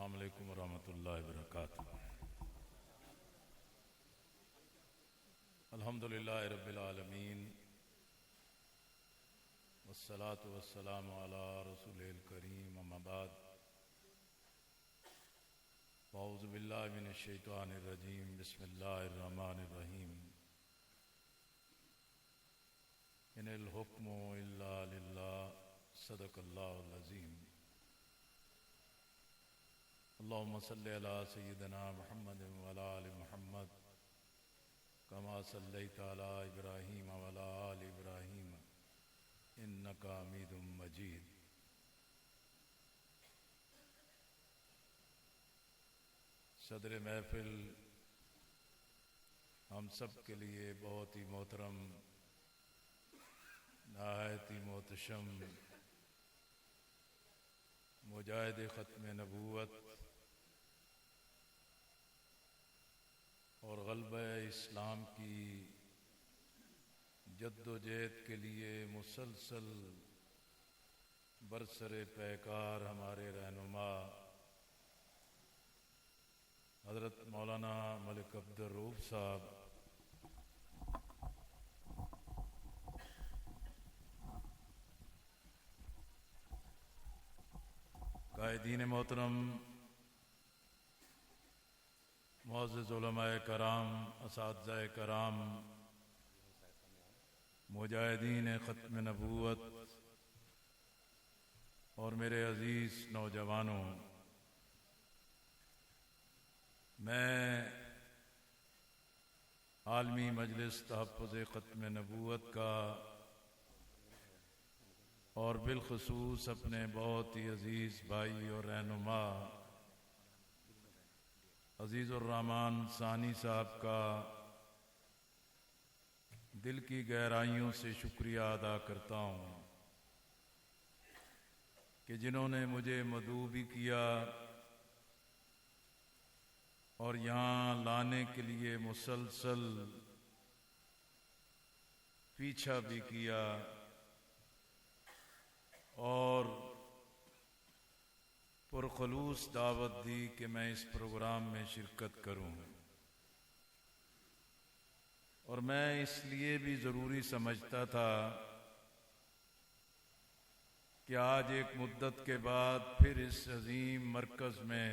अस्सलामु अलैकुम वरहमतुल्लाहि वबरकातुहू। अल्हम्दुलिल्लाहि रब्बिल आलमीन वस्सलातु वस्सलामु अला रसूलिल करीम अम्मा बाद अऊज़ु बिल्लाहि मिनश शैतानिर रजीम बिस्मिल्लाहिर रहमानिर रहीम इनिल हुक्मु इल्ला लिल्लाह सदक़ल्लाहुल अज़ीम। अल्लाहुम्मा सल्लि अला सय्यिदिना मुहम्मद व अला आलि मुहम्मद कमा सल्लैता अला इब्राहीम व अला आलि इब्राहीम इन्नका हमीदुम मजीद। सदर महफिल हम सब के लिए बहुत ही मोहतरम, नहायत ही मोहतशम मुजाहिद ख़त्म नबूवत और ग़ल्बा इस्लाम की जद्दोजहद के लिए मुसलसल बरसरे पैकार हमारे रहनुमा हज़रत मौलाना मलिक अब्दुर रऊफ़ साहब कायदीन मोहतरम, मुअज़्ज़िज़ उलमाए कराम, असातिज़ाए कराम, मुजाहिदीन ख़त्म नबूवत और मेरे अज़ीज़ नौजवानों, मैं आलमी मजलिस तहफ़्फ़ुज़ ख़त्म नबूवत का और बिलख़ुसूस अपने बहुत ही अज़ीज़ भाई और रहनुमा अज़ीज़ुर रहमान सानी साहब का दिल की गहराइयों से शुक्रिया अदा करता हूँ कि जिन्होंने मुझे मदऊ भी किया और यहाँ लाने के लिए मुसलसल पीछा भी किया और पुरखलूस दावत दी कि मैं इस प्रोग्राम में शिरकत करूं। और मैं इसलिए भी ज़रूरी समझता था कि आज एक मुद्दत के बाद फिर इस अजीम मरकज़ में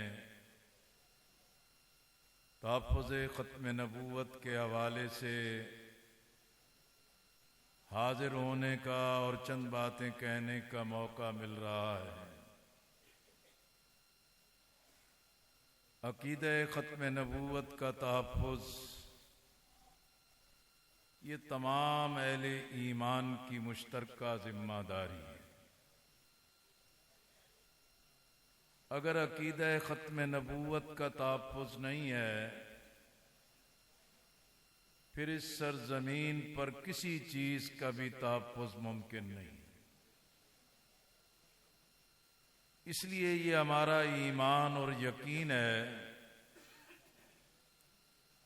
तहफ़्फ़ुज़ ख़त्म नबूवत के हवाले से हाजिर होने का और चंद बातें कहने का मौका मिल रहा है। अक़ीदा ख़त्म नबूवत का तहफ़्फ़ुज़ ये तमाम अहले ईमान की मुश्तरका ज़िम्मेदारी है। अगर अक़ीदा ख़त्म नबूवत का तहफ़्फ़ुज़ नहीं है, फिर इस सरज़मीन पर किसी चीज़ का भी तहफ़्फ़ुज़ मुमकिन नहीं। इसलिए ये हमारा ईमान और यकीन है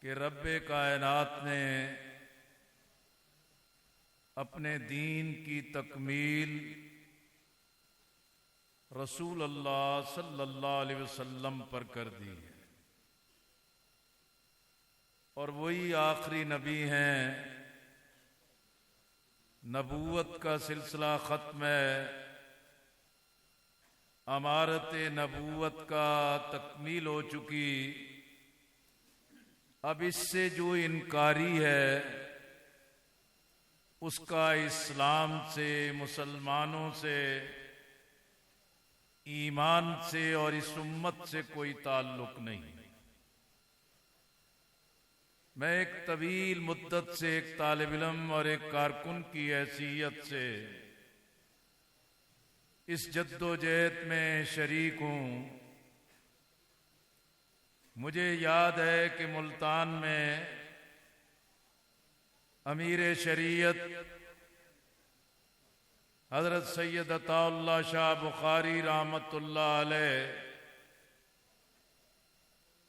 कि रब्बे कायनात ने अपने दीन की तकमील रसूल अल्लाह सल्लल्लाहु अलैहि वसल्लम पर कर दी है और वही आखिरी नबी हैं। नबूवत का सिलसिला ख़त्म है, अमारत नबूवत का तकमील हो चुकी। अब इससे जो इनकारी है उसका इस्लाम से, मुसलमानों से, ईमान से और इस उम्मत से कोई ताल्लुक नहीं। मैं एक तवील मुद्दत से एक तालिब इल्म और एक कारकुन की हैसियत से इस जद्दोजहद में शरीक हूँ। मुझे याद है कि मुल्तान में अमीर शरीयत हज़रत सैयद अताउल्लाह शाह बुखारी रहमतुल्लाह अलैह,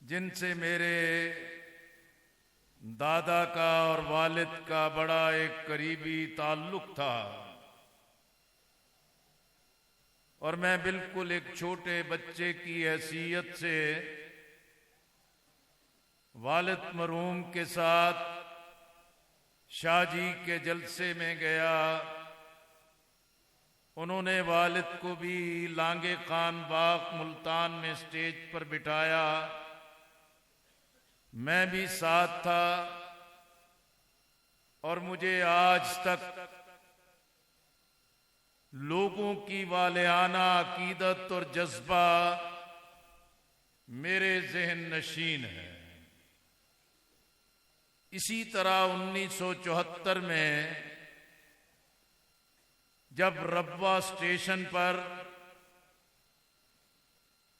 जिनसे मेरे दादा का और वालिद का बड़ा एक करीबी ताल्लुक था, और मैं बिल्कुल एक छोटे बच्चे की हैसियत से वालिद मरहूम के साथ शाहजी के जलसे में गया। उन्होंने वालिद को भी लांगे खान बाग मुल्तान में स्टेज पर बिठाया, मैं भी साथ था। और मुझे आज तक लोगों की वालियाना अकीदत और जज्बा मेरे ज़हन नशीन है। इसी तरह 1974 में जब रब्वा स्टेशन पर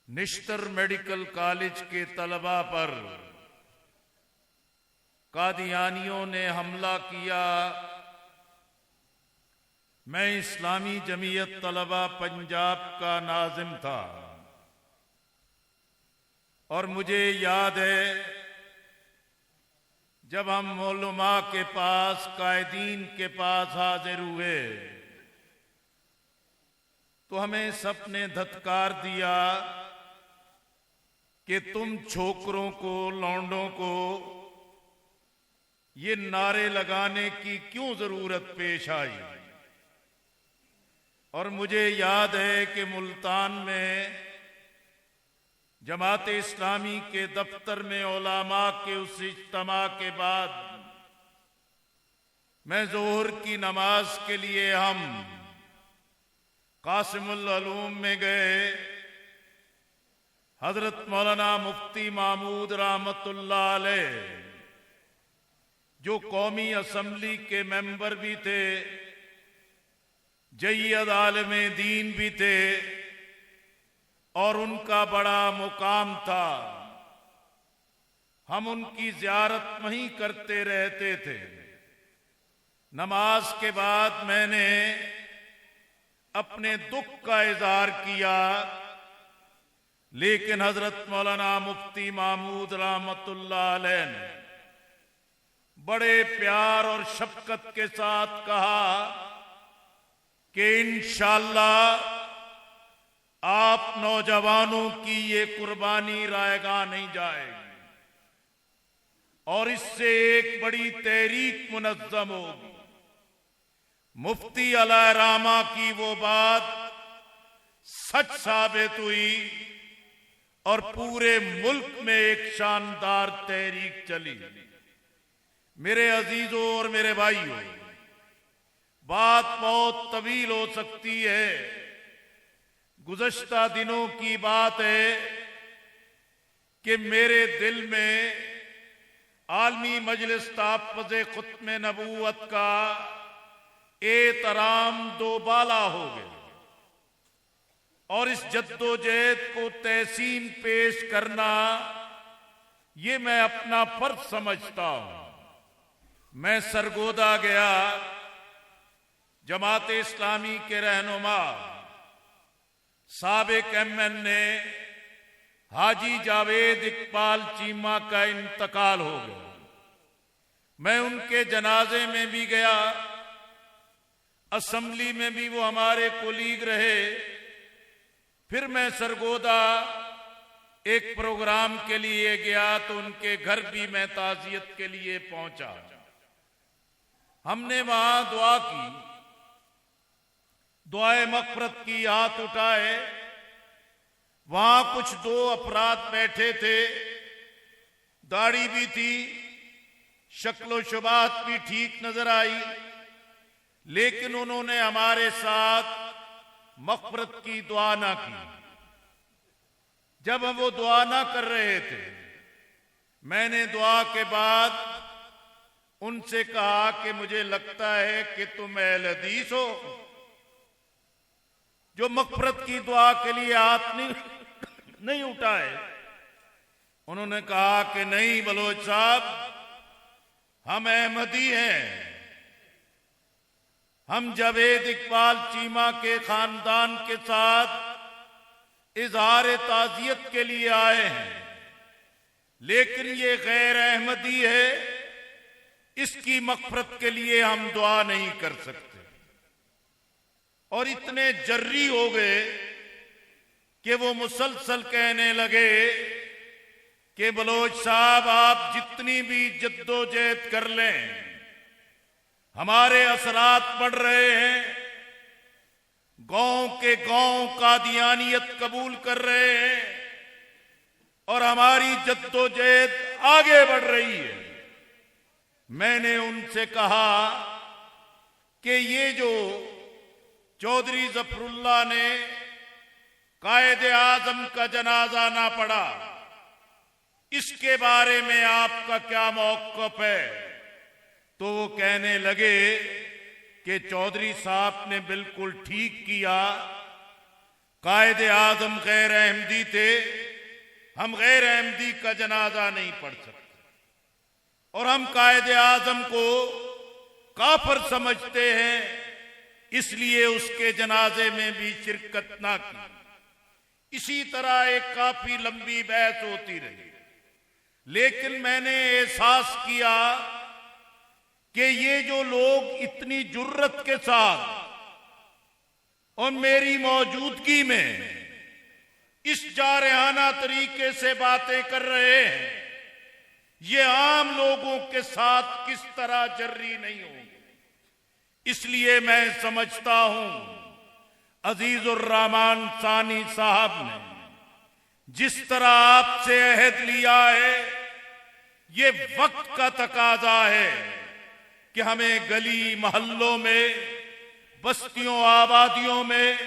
निश्तर मेडिकल कॉलेज के तलबा पर कादियानियों ने हमला किया, मैं इस्लामी जमीयत तलबा पंजाब का नाज़िम था और मुझे याद है जब हम मौलुमा के पास, कायदीन के पास हाजिर हुए तो हमें सबने धत्कार दिया कि तुम छोकरों को, लौंडों को ये नारे लगाने की क्यों जरूरत पेश आई। और मुझे याद है कि मुल्तान में जमात इस्लामी के दफ्तर में उलमा के उस इज्तिमा के बाद मैं ज़ोहर की नमाज के लिए हम कासिमुल उलूम में गए। हजरत मौलाना मुफ्ती महमूद रहमतुल्लाह अलैह जो कौमी असम्बली के मेंबर भी थे, जय्यद आलिम दीन भी थे और उनका बड़ा मुकाम था, हम उनकी ज़ियारत वहीं करते रहते थे। नमाज के बाद मैंने अपने दुख का इजहार किया, लेकिन हजरत मौलाना मुफ्ती महमूद रहमतुल्लाह अलैह ने बड़े प्यार और शफकत के साथ कहा कि इंशाअल्लाह आप नौजवानों की ये कुर्बानी रायगा नहीं जाएगी और इससे एक बड़ी तहरीक मुनज़्ज़म होगी। मुफ्ती अलैहिर्रहमा की वो बात सच साबित हुई और पूरे मुल्क में एक शानदार तहरीक चली। मेरे अजीजों और मेरे भाइयों, बात बहुत तवील हो सकती है। गुज़श्ता दिनों की बात है कि मेरे दिल में आलमी मजलिस ताफ़्फ़ुज़े ख़ुत्म नबूवत का एहतराम दोबाला हो गया और इस जद्दोजहद को तहसीन पेश करना ये मैं अपना फर्ज समझता हूं। मैं सरगोदा गया, जमात इस्लामी के रहनुमा साबिक MNA हाजी जावेद इकबाल चीमा का इंतकाल हो गया। मैं उनके जनाजे में भी गया, असेंबली में भी वो हमारे कोलीग रहे। फिर मैं सरगोदा एक प्रोग्राम के लिए गया तो उनके घर भी मैं ताज़ियत के लिए पहुंचा। हमने वहां दुआ की, दुआए मग़फ़िरत की, हाथ उठाए। वहां कुछ 2 अफराद बैठे थे, दाढ़ी भी थी, शक्लो शुबात भी ठीक नजर आई, लेकिन उन्होंने हमारे साथ मग़फ़िरत की दुआ ना की। जब हम वो दुआ ना कर रहे थे, मैंने दुआ के बाद उनसे कहा कि मुझे लगता है कि तुम अहले हदीस हो, जो मग़फ़िरत की दुआ के लिए हाथ नहीं उठाए। उन्होंने कहा कि नहीं बलोच साहब, हम अहमदी हैं, हम जावेद इकबाल चीमा के खानदान के साथ इजहार ताज़ियत के लिए आए हैं, लेकिन ये गैर अहमदी है, इसकी मग़फ़िरत के लिए हम दुआ नहीं कर सकते। और इतने जर्री हो गए कि वो मुसलसल कहने लगे कि बलोच साहब, आप जितनी भी जद्दोजहद कर लें, हमारे असरात बढ़ रहे हैं, गांव के गांव कादियानियत कबूल कर रहे हैं और हमारी जद्दोजहद आगे बढ़ रही है। मैंने उनसे कहा कि ये जो चौधरी जफरुल्लाह ने कायदे आजम का जनाजा ना पढ़ा, इसके बारे में आपका क्या मौक़िफ़ है? तो वो कहने लगे कि चौधरी साहब ने बिल्कुल ठीक किया, कायदे आजम गैर अहमदी थे, हम गैर अहमदी का जनाजा नहीं पढ़ सकते और हम कायदे आजम को काफिर समझते हैं, इसलिए उसके जनाजे में भी शिरकत ना की। इसी तरह एक काफी लंबी बहस होती रही, लेकिन मैंने एहसास किया कि ये जो लोग इतनी जुर्रत के साथ और मेरी मौजूदगी में इस जारहाना तरीके से बातें कर रहे हैं, ये आम लोगों के साथ किस तरह जर्री नहीं होंगे। इसलिए मैं समझता हूं अजीजुर रहमान सानी साहब ने जिस तरह आपसे अहद लिया है, ये वक्त का तकाजा है कि हमें गली मोहल्लों में, बस्तियों आबादियों में,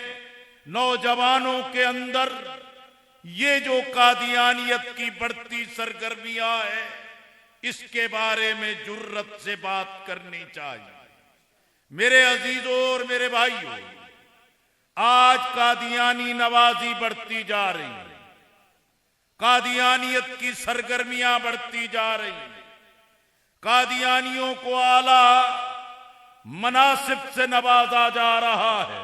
नौजवानों के अंदर ये जो कादियानियत की बढ़ती सरगर्मियां है, इसके बारे में जुर्रत से बात करनी चाहिए। मेरे अजीजों और मेरे भाइयों, आज कादियानी नवाजी बढ़ती जा रही है, कादियानियत की सरगर्मियां बढ़ती जा रही हैं, कादियानियों को आला मनासिब से नवाजा जा रहा है।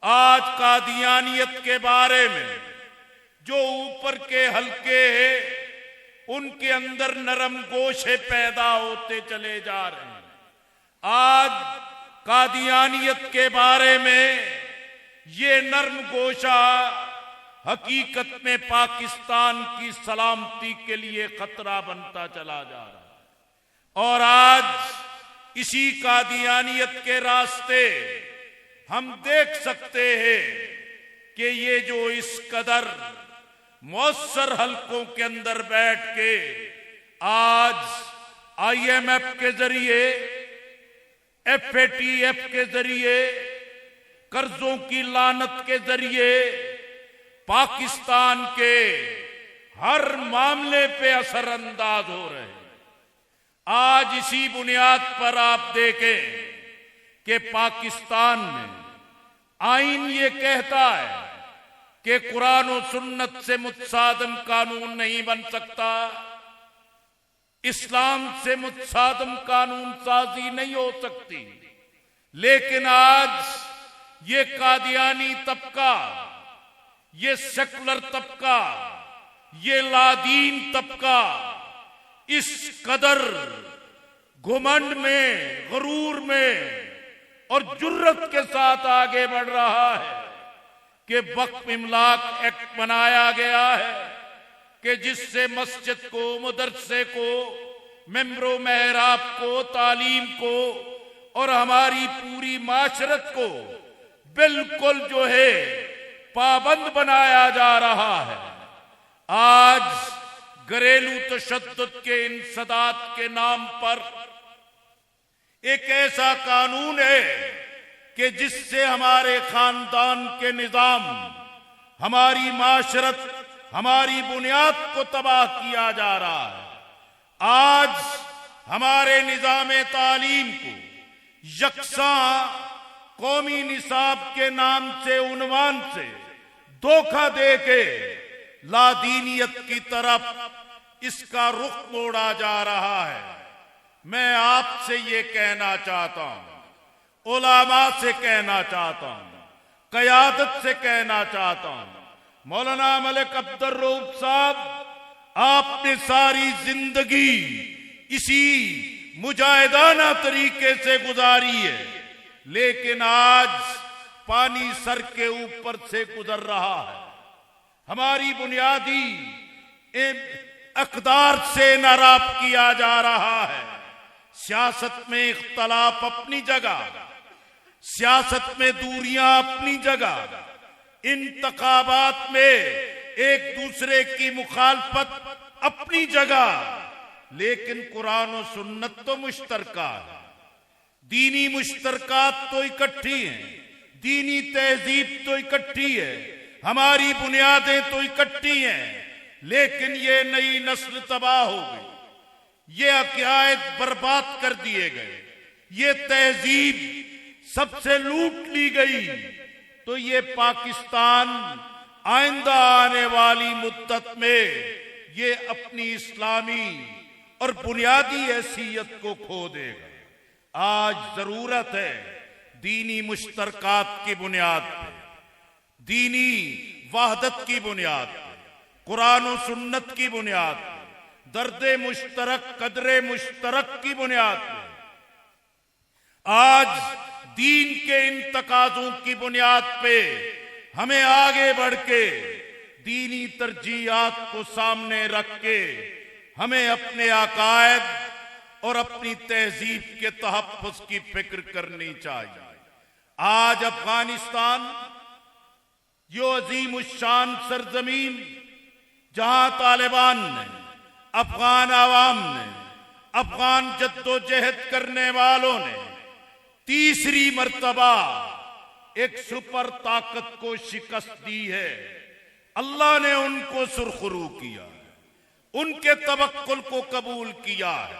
आज कादियानियत के बारे में जो ऊपर के हल्के हैं, उनके अंदर नरम गोशे पैदा होते चले जा रहे हैं। आज कादियानियत के बारे में ये नरम गोशा हकीकत में पाकिस्तान की सलामती के लिए खतरा बनता चला जा रहा है। और आज इसी कादियानियत के रास्ते हम देख सकते हैं कि ये जो इस कदर मौसर हलकों के अंदर बैठ के आज IMF के जरिए, FATF के जरिए, कर्जों की लानत के जरिए पाकिस्तान के हर मामले पे असरअंदाज हो रहे हैं। आज इसी बुनियाद पर आप देखें कि पाकिस्तान में आईन ये कहता है कि कुरान और सुन्नत से मुत्सादम कानून नहीं बन सकता, इस्लाम से मुत्सादम कानून साजी नहीं हो सकती। लेकिन आज ये कादियानी तबका, ये सेकुलर तबका, ये लादीन तबका इस कदर घुमंड में, गुरूर में और जुर्रत के साथ आगे बढ़ रहा है कि वक्फ इमलाक एक्ट बनाया गया है कि जिससे मस्जिद को, मदरसे को, मेंबरों मेहराब को, तालीम को और हमारी पूरी माशरत को बिल्कुल जो है पाबंद बनाया जा रहा है। आज घरेलू तशद्दुद के इंसदाद के नाम पर एक ऐसा कानून है कि जिससे हमारे खानदान के निजाम, हमारी माशरत, हमारी बुनियाद को तबाह किया जा रहा है। आज हमारे निजाम तालीम को यकसा कौमी निसाब के नाम से, उन्वान से धोखा देके लादीनियत की तरफ इसका रुख मोड़ा जा रहा है। मैं आपसे ये कहना चाहता हूं, उलामा से कहना चाहता हूं, क़यादत से कहना चाहता हूं, मौलाना मलिक अब्दुर रऊफ साहब, आपने सारी जिंदगी इसी मुजाहिदाना तरीके से गुजारी है, लेकिन आज पानी सर के ऊपर से गुजर रहा है। हमारी बुनियादी अक़दार से नाराब किया जा रहा है। सियासत में इख्तलाफ अपनी जगह, सियासत में दूरियां अपनी जगह, इंतखाबात में एक दूसरे की मुखालफत अपनी जगह, लेकिन कुरान और सुन्नत तो मुश्तरका है। दीनी मुश्तरकात तो इकट्ठी हैं, दीनी तहजीब तो इकट्ठी है, हमारी बुनियादें तो इकट्ठी हैं, लेकिन ये नई नस्ल तबाह हो गई, ये अक़ायद बर्बाद कर दिए गए, ये तहजीब सबसे लूट ली गई। तो ये पाकिस्तान आइंदा आने वाली मुद्दत में ये अपनी इस्लामी और बुनियादी हैसियत को खो देगा। आज जरूरत है दीनी मुश्तरकात की बुनियाद पे, दीनी वहदत की बुनियाद पे, कुरान और सुन्नत की बुनियाद पे, दर्दे मुश्तरक कदरे मुश्तरक की बुनियाद पे आज दीन के इन तकाज़ों की बुनियाद पे हमें आगे बढ़ के दीनी तरजीहात को सामने रख के हमें अपने अकायद और अपनी तहजीब के तहफ़्फ़ुज़ की फिक्र करनी चाहिए। आज अफगानिस्तान यो अजीम उश्शान सरजमीन, जहां तालिबान ने, अफगान आवाम ने, अफगान जद्दोजहद करने वालों ने तीसरी मर्तबा एक सुपर ताकत को शिकस्त दी है। अल्लाह ने उनको सुरखरू किया, उनके तवक्कुल को कबूल किया है।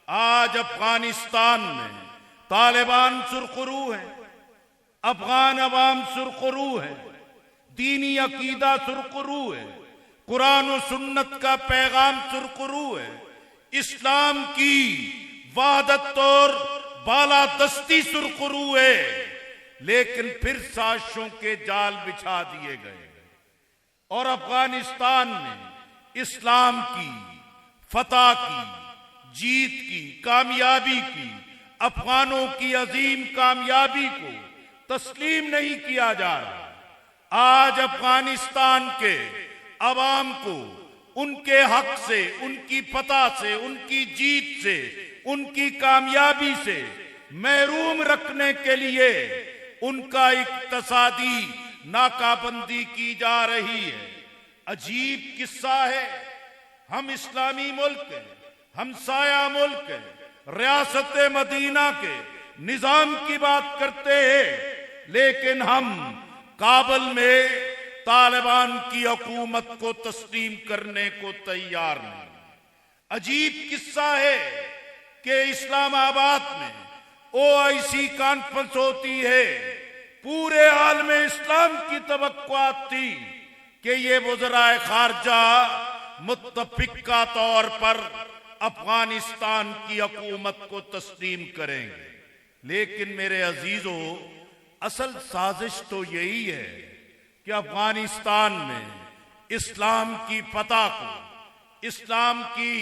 आज अफगानिस्तान में तालिबान सुरखरू है, अफगान अवाम सुरखरू है, दीनी अकीदा सुरखरू है, कुरान और सुन्नत का पैगाम सुरखरू है, इस्लाम की वहदत और बालादस्ती सुरखरू है, लेकिन फिर साजिशों के जाल बिछा दिए गए और अफगानिस्तान ने इस्लाम की फतह की, जीत की, कामयाबी की, अफगानों की अजीम कामयाबी को तस्लीम नहीं किया जा रहा। आज अफगानिस्तान के अवाम को उनके हक से, उनकी फतह से, उनकी जीत से, उनकी कामयाबी से महरूम रखने के लिए उनका इक्तसादी नाकाबंदी की जा रही है। अजीब किस्सा है, हम इस्लामी मुल्क हैं, हमसाया मुल्क है, रियासत मदीना के निजाम की बात करते हैं, लेकिन हम काबुल में तालिबान की हुकूमत को तस्लीम करने को तैयार नहीं। अजीब किस्सा है कि इस्लामाबाद में OIC कॉन्फ्रेंस होती है, पूरे आलम इस्लाम की तवक्कुआत थी कि ये वज़राए खारजा मुत्तफिका तौर पर अफगानिस्तान की हुकूमत को तस्लीम करेंगे। लेकिन मेरे अजीजों, असल साजिश तो यही है कि अफगानिस्तान में इस्लाम की फतह को, इस्लाम की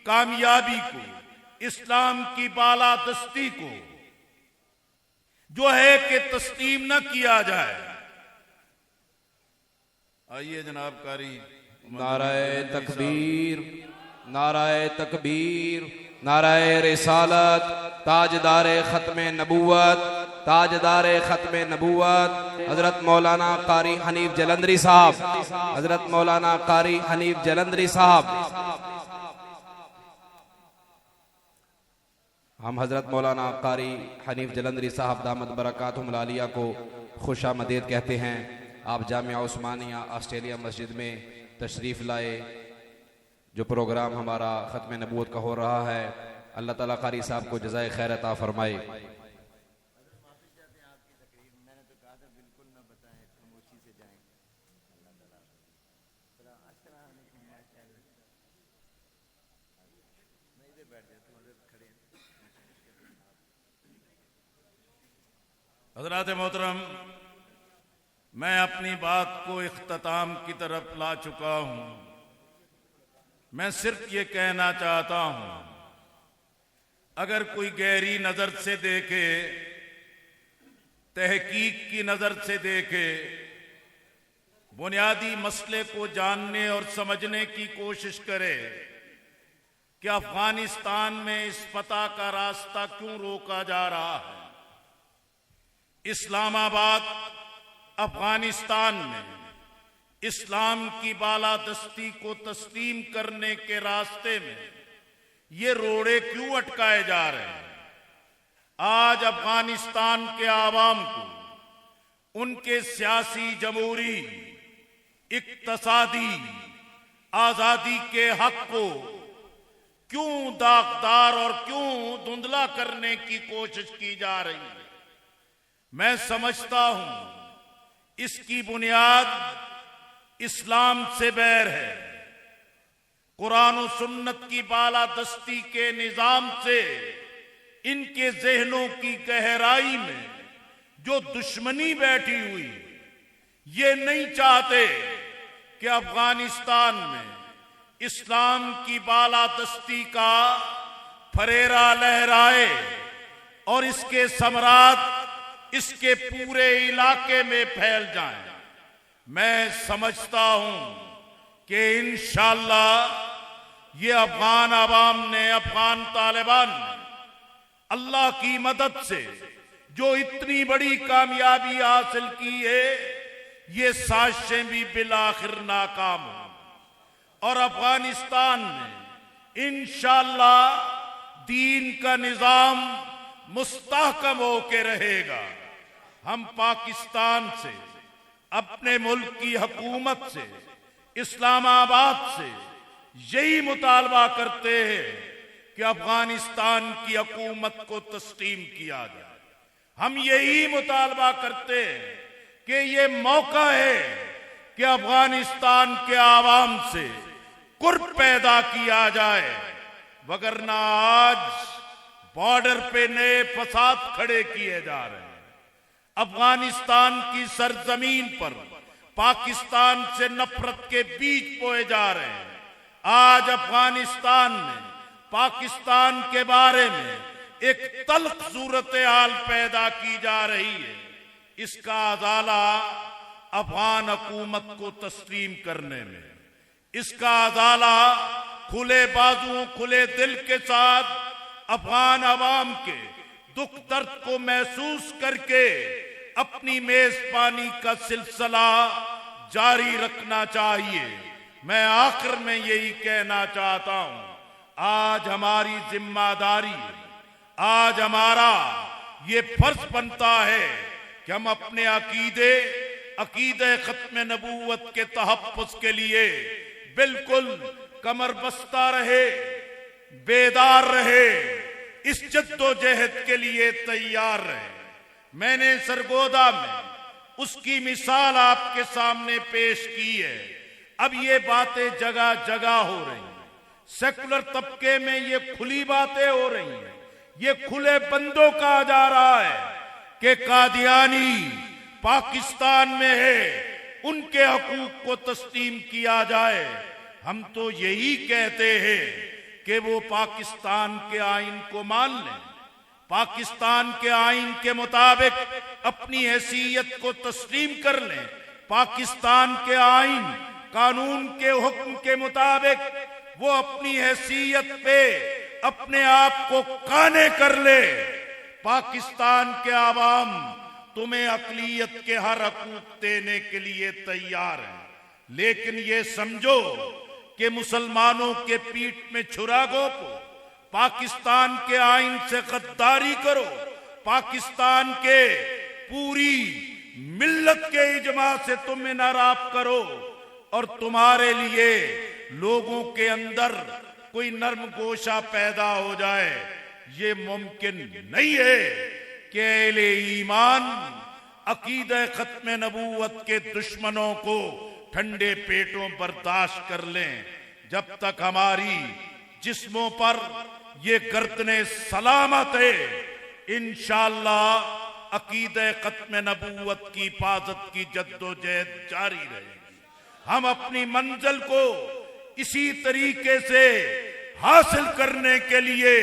कामयाबी को, इस्लाम की बालादस्ती को जो है कि तस्लीम न किया जाए। आइए जनाब कारी। नाराए तकबीर, नाराए तकबीर, नाराए रिसालत, ताजदारे खत्मे नबूवत, ताजदारे खत्मे नबूवत हजरत मौलाना कारी हनीफ जलंधरी साहब, हजरत मौलाना कारी हनीफ जलंधरी साहब। हम हजरत मौलाना कारी हनीफ जलंधरी साहब दामद बरकातुहुम आलिया को खुश आमदीद कहते हैं। आप जामिया उस्मानिया ऑस्ट्रेलिया मस्जिद में तशरीफ़ लाए। जो प्रोग्राम हमारा ख़त्म नबूवत का हो रहा है, अल्लाह ताला कारी साहब को जज़ाए खैर अता फरमाए। हज़रात मोहतरम, मैं अपनी बात को इख्तिताम की तरफ ला चुका हूं। मैं सिर्फ ये कहना चाहता हूं, अगर कोई गहरी नजर से देखे, तहकीक की नजर से देखे, बुनियादी मसले को जानने और समझने की कोशिश करे कि अफगानिस्तान में इस फतह का रास्ता क्यों रोका जा रहा है। इस्लामाबाद अफगानिस्तान में इस्लाम की बालादस्ती को तस्लीम करने के रास्ते में ये रोड़े क्यों अटकाए जा रहे हैं। आज अफगानिस्तान के आवाम को उनके सियासी, जमहूरी, इक्तसादी आजादी के हक को क्यों दागदार और क्यों धुंधला करने की कोशिश की जा रही है। मैं समझता हूं इसकी बुनियाद इस्लाम से बैर है। कुरान और सुन्नत की बालादस्ती के निजाम से इनके जहनों की गहराई में जो दुश्मनी बैठी हुई, ये नहीं चाहते कि अफगानिस्तान में इस्लाम की बालादस्ती का फरेरा लहराए और इसके सम्राट इसके पूरे इलाके में फैल जाएं। मैं समझता हूं कि इंशाअल्लाह ये अफगान अवाम ने, अफगान तालिबान ने अल्लाह की मदद से जो इतनी बड़ी कामयाबी हासिल की है, ये साजिशें भी बिलाखिर नाकाम हो और अफगानिस्तान में इंशाअल्लाह दीन का निजाम मुस्तहकम होके रहेगा। हम पाकिस्तान से, अपने मुल्क की हुकूमत से, इस्लामाबाद से यही मुतालबा करते हैं कि अफगानिस्तान की हुकूमत को तस्लीम किया जाए। हम यही मुतालबा करते हैं कि ये मौका है कि अफगानिस्तान के आवाम से कुर्ब पैदा किया जाए, वगरना आज बॉर्डर पे नए फसाद खड़े किए जा रहे हैं। अफगानिस्तान की सरजमीन पर पाकिस्तान से नफरत के बीज बोए जा रहे हैं। आज अफगानिस्तान में पाकिस्तान के बारे में एक तल्ख सूरत हाल पैदा की जा रही है। इसका अजाला अफगान हुकूमत को तस्लीम करने में, इसका अजाला खुले बाजुओं, खुले दिल के साथ अफगान अवाम के दुख दर्द को महसूस करके अपनी मेजबानी का सिलसिला जारी रखना चाहिए। मैं आखिर में यही कहना चाहता हूं, आज हमारी जिम्मेदारी, आज हमारा ये फर्ज बनता है कि हम अपने अकीदे खत्म नबूवत के तहफ़्फ़ुज़ के लिए बिल्कुल कमर बस्ता रहे, बेदार रहे, इस जद्दोजहद के लिए तैयार रहे। मैंने सरगोदा में उसकी मिसाल आपके सामने पेश की है। अब ये बातें जगह जगह हो रही हैं, सेकुलर तबके में ये खुली बातें हो रही हैं। ये खुले बंदों कहा जा रहा है कि कादियानी पाकिस्तान में है, उनके हकूक को तस्लीम किया जाए। हम तो यही कहते हैं कि वो पाकिस्तान के आइन को मान लें, पाकिस्तान के आइन के मुताबिक अपनी हैसियत को तस्लीम कर लें, पाकिस्तान के आइन कानून के हुक्म के मुताबिक वो अपनी हैसियत पे अपने आप को काने कर ले। पाकिस्तान के आवाम तुम्हें अकलियत के हर हकूक देने के लिए तैयार है, लेकिन ये समझो कि मुसलमानों के पीठ में छुरा घोंपो, पाकिस्तान के आइन से गद्दारी करो, पाकिस्तान के पूरी मिल्लत के इजमा से तुम इनराफ करो और तुम्हारे लिए लोगों के अंदर कोई नर्म गोशा पैदा हो जाए, ये मुमकिन नहीं है कि अहले ईमान अकीदे खत्म नबूवत के दुश्मनों को ठंडे पेटों बर्दाश्त कर लें। जब तक हमारी जिस्मों पर ये गर्दने सलामत है, इंशाअल्लाह अकीदे खत्म नबूवत की हिफाजत की जद्दोजहद जारी रहेगी। हम अपनी मंजिल को इसी तरीके से हासिल करने के लिए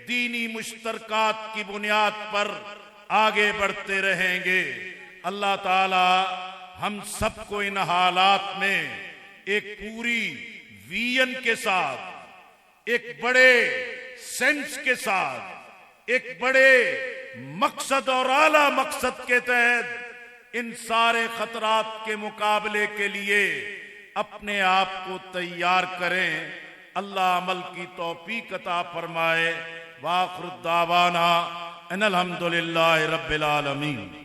दीनी मुश्तरकात की बुनियाद पर आगे बढ़ते रहेंगे। अल्लाह ताला हम सबको इन हालात में एक पूरी विजन के साथ, एक बड़े सेंस के साथ, एक बड़े मकसद और आला मकसद के तहत इन सारे खतरात के मुकाबले के लिए अपने आप को तैयार करें। अल्लाह अमल की तौफीक अता फरमाए। वाखिर दावाना अनिल हम्दुलिल्लाहि रब्बिल आलमीन।